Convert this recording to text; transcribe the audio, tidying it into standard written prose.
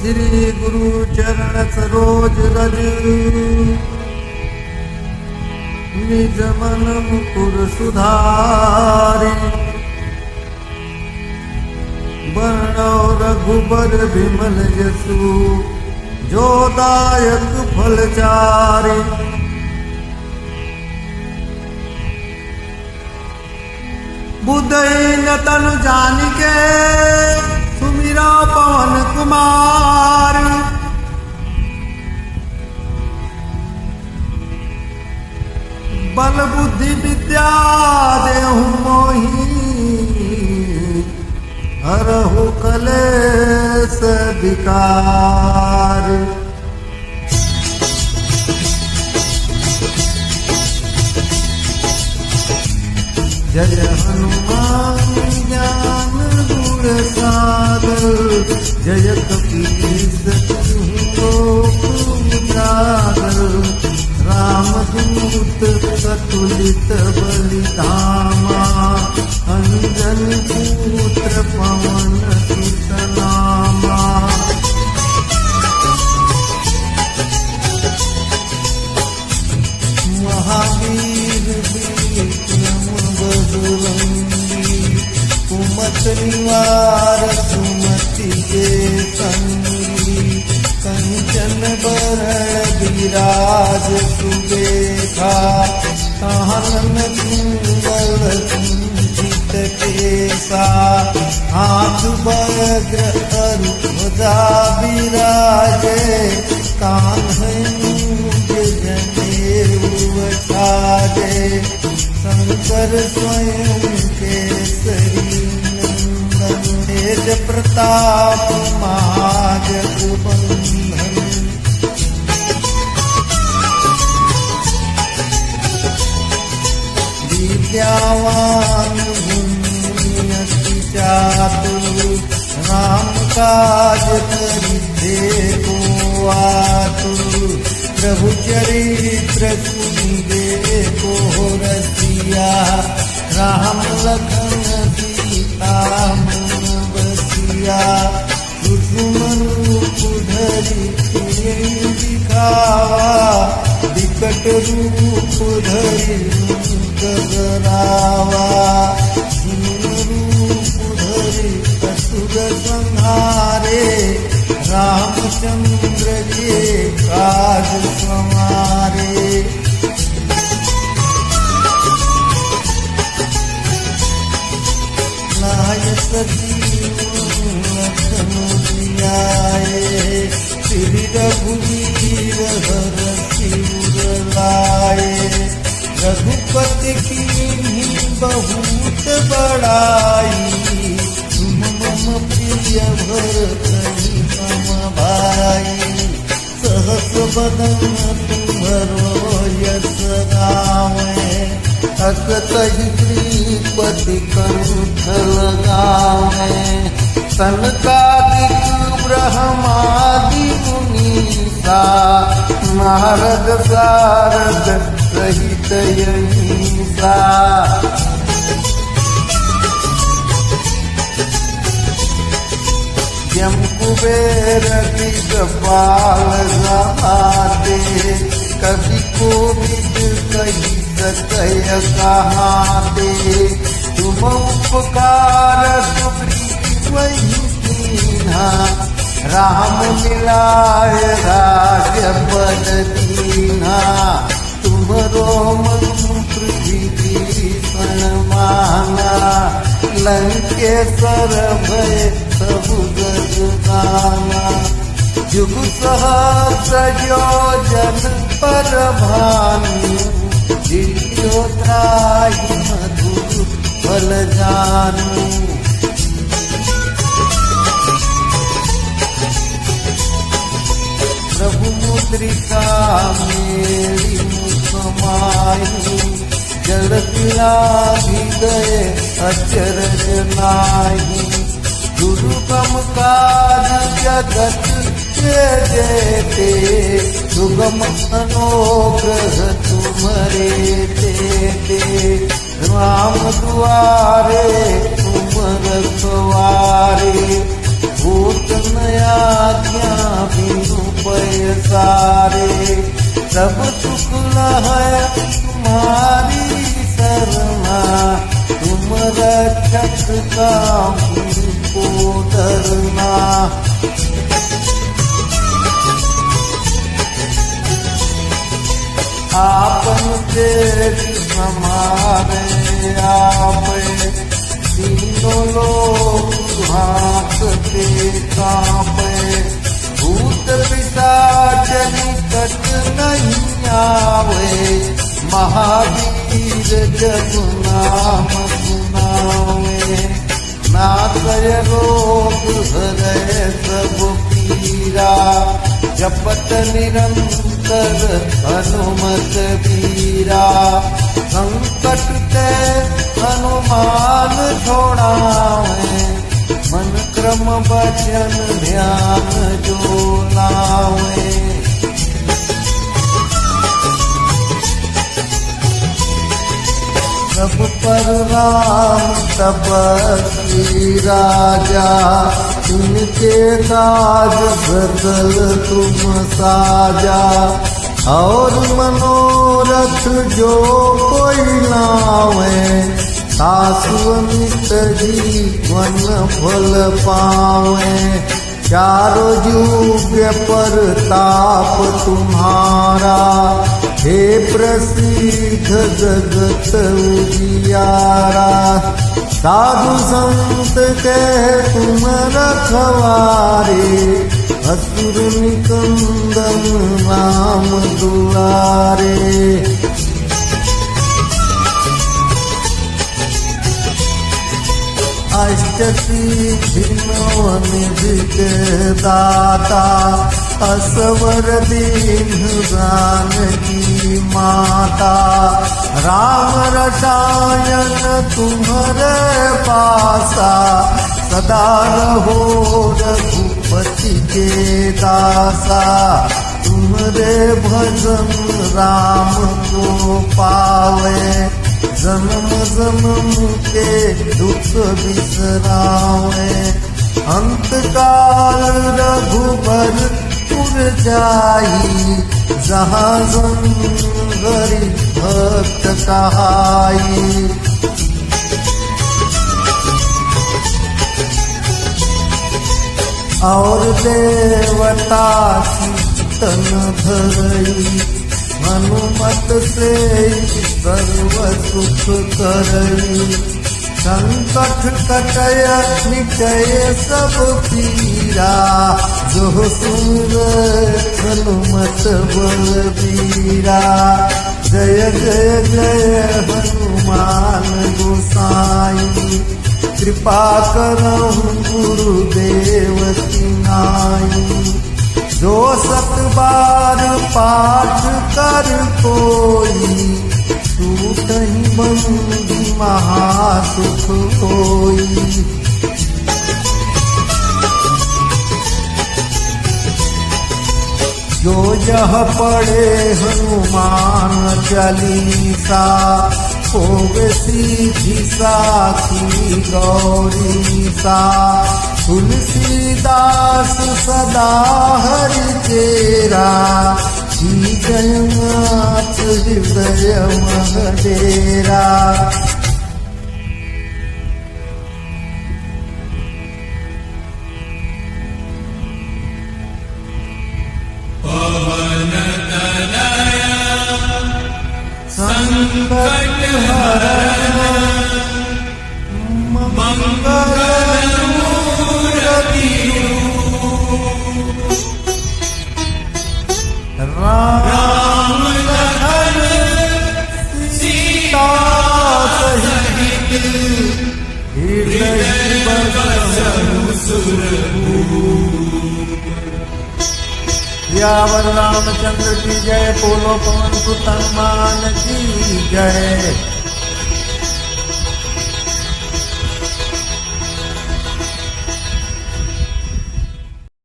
श्री गुरु चरण सरोज रज निज मन मुकुर सुधारी वर्णो रघुबर विमल जसु जो दायक फलचारी बुद्धहीन तनु जानिके सुमिरा पवन कुमार बल बुद्धि विद्या देहु मोहि हरहु कलेश विकार जय हनुमान ज्ञान गुण सागर जय कपीस लोक उजागर रामदूत सतुलित बलिधामा अंजनी पुत्र पवन सुत नामा महावीर विक्रम बजरंगी कुमत निवार सुमति के संगी कंचन बरण विराज सुबेखा कानन कुंडल कुंचित केसा हाथ वज्र ध्वजा विराजे कान्हे जनेऊ साजे शंकर स्वयं केसरी नंदन तेज प्रताप महाजगबंधन विद्यावान गुणी चातुर राम काज करिते को आतुर प्रभु चरित्र सुनिबे को रसिया राम लखन सीता मन बसिया कुसुम रूप धरि दिखावा विकट रूप धरि गगरावा रूप धरि असुर संहारे रामचंद्र के काज समारे नायक जीवन लखन जियाए श्री रघुवीर हर सिर लाए रघुपति की बहुत बड़ाई तुम मम प्रिय भरत मम भाई सहस बदन तुम्हरो यश गावे अकतहि श्रीपति कंठ लगावे सनकादिक ब्रह्मादि मुनीसा नारद सारद सहित अहिंसा यम कुबेर दिगपाल गाते कवि कोविद कही सकय कहाते तुम उपकार सुग्रीव कीन्हा राम मिलाय राजपद दीन्हा तुमरो मंत्र विभीषण माना लंकेश्वर भय सबु जग गाना जुग सहस्र योजन पर भानु जियो त्राहि मधुर फल जानू प्रभु मुद्रिका मेरी मुख माही जड़ हृदय अचरज नाही दुर्गम काज जगत के जेते सुगम अनुग्रह तुम्हारे ते राम दुआरे तुम रखवारे भूत न आज्ञा बिनु पैसारे, सब सुख है तुम्हारी शरणा, तुम रक्षक का को डरना। आपन तेज हमारे आपे, तीनों लोग भागते कांपे, भूत पिशाच निकट नहीं आवे, महावीर जब नाम सुनावे, नासय रोग हरय सब पीरा, जपत निरंतर हनुमत वीरा, संकट ते हनुमान छोड़ावे, मन क्रम वचन ध्यान जो लावे। सब पर राम तपस्वी राजा, इनके काज बदल तुम साजा, और मनोरथ जो कोई लावे, शाश्वत जीवन फल पावे। चारों युग पर ताप तुम्हारा, हे प्रसिद्ध जगत उजियारा, साधु संत के तुम रखवारे, असुर निकंदन राम दुलारे। अष्टसिद्धि नवनिधि के दाता, असवर दीन जानकी माता, राम रसायन तुम्हारे पासा, सदा रहो रघुपति के दासा, तुम्हारे भजन राम को पावे, जन्म जन्म के दुख बिसरावे, अंत काल रघुबर पुर जाई, जहाँ हरि भक्त कहाई। और देवता कीर्तन धरई, हनुमत से सर्व सुख करई, संकट कटय मिटय सब पीरा, जो सुन हनुमत बलबीरा। जय जय जय हनुमान गोसाई, कृपा करहु गुरुदेव की नाई। जो सत बार पाठ कर कोई, टूटहि बंदी महासुख होई। जो यह पढ़े हनुमान चालीसा, होवे सीधी साखी गौरीसा। तुलसीदास सदा हरि तेरा, जयनाथ हृदय मह डेरा। संकट हरण मंगल मूर्ति, राम लखन सीता सहित, हृदय बसहु सुरभूप। यावर रामचंद्र की जय, बोलो पवन सुत हनुमान की जय।